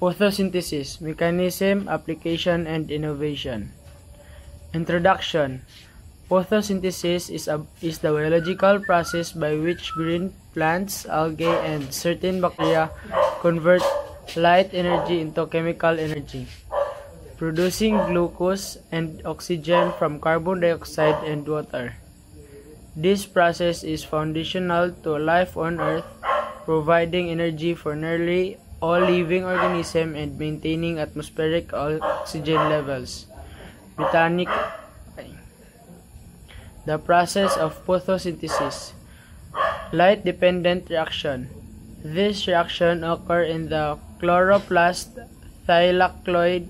Photosynthesis, Mechanism, Application, and Innovation. Introduction. Photosynthesis is the biological process by which green plants, algae, and certain bacteria convert light energy into chemical energy, producing glucose and oxygen from carbon dioxide and water. This process is foundational to life on Earth, providing energy for nearly all living organisms and maintaining atmospheric oxygen levels. The process of photosynthesis. Light-dependent reaction. This reaction occurs in the chloroplast thylakoid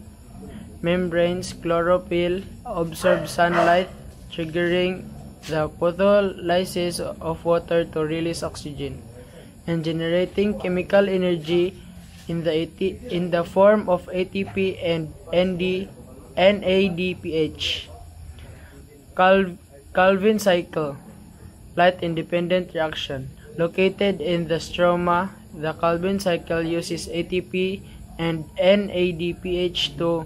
membranes. Chlorophyll absorbs sunlight, triggering the photolysis of water to release oxygen, and generating chemical energy in the form of ATP and NADPH. Calvin cycle. Light-independent reaction. Located in the stroma, the Calvin cycle uses ATP and NADPH to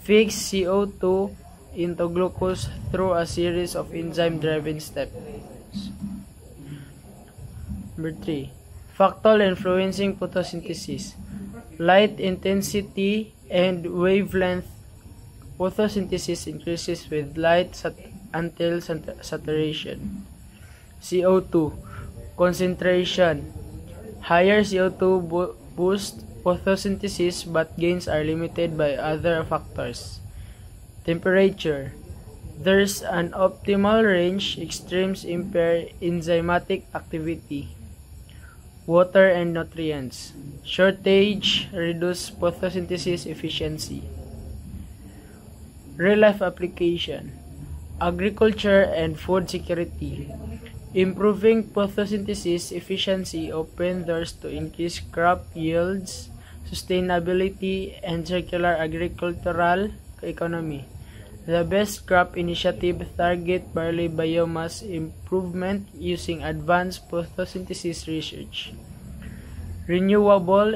fix CO2 into glucose through a series of enzyme-driven steps. Number 3. Factor influencing photosynthesis. Light intensity and wavelength. Photosynthesis increases with light until saturation. CO2 concentration. Higher CO2 boosts photosynthesis, but gains are limited by other factors. Temperature. There's an optimal range. Extremes impair enzymatic activity. Water and nutrients. Shortage reduce photosynthesis efficiency. Real-life application. Agriculture and food security. Improving photosynthesis efficiency opens doors to increase crop yields, sustainability, and circular agricultural economy. The Best Crop Initiative targets barley biomass improvement using advanced photosynthesis research. Renewable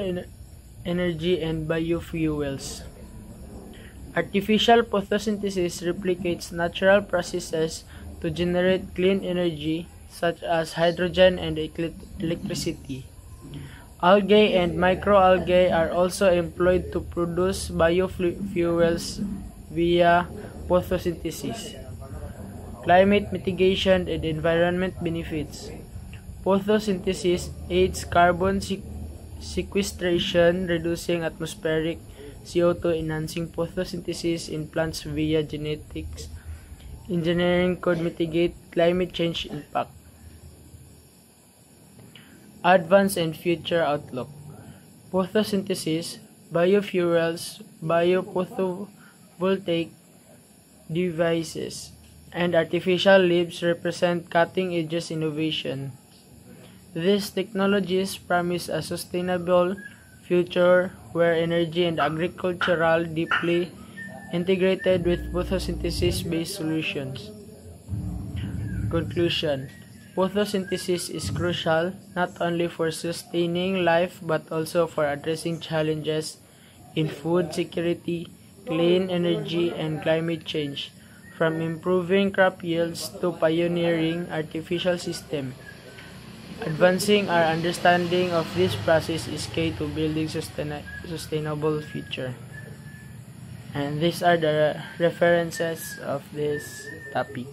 energy and biofuels. Artificial photosynthesis replicates natural processes to generate clean energy such as hydrogen and electricity. Algae and microalgae are also employed to produce biofuels via photosynthesis. Climate mitigation and environment benefits. Photosynthesis aids carbon sequestration, reducing atmospheric CO2, enhancing photosynthesis in plants via genetics. Engineering could mitigate climate change impact. Advance and future outlook. Photosynthesis, biofuels, biophotovoltaic devices, and artificial leaves represent cutting-edge innovation. These technologies promise a sustainable future where energy and agriculture are deeply integrated with photosynthesis-based solutions. Conclusion. Photosynthesis is crucial not only for sustaining life but also for addressing challenges in food security, clean energy, and climate change, from improving crop yields to pioneering artificial systems. Advancing our understanding of this process is key to building sustainable future. And these are the references of this topic.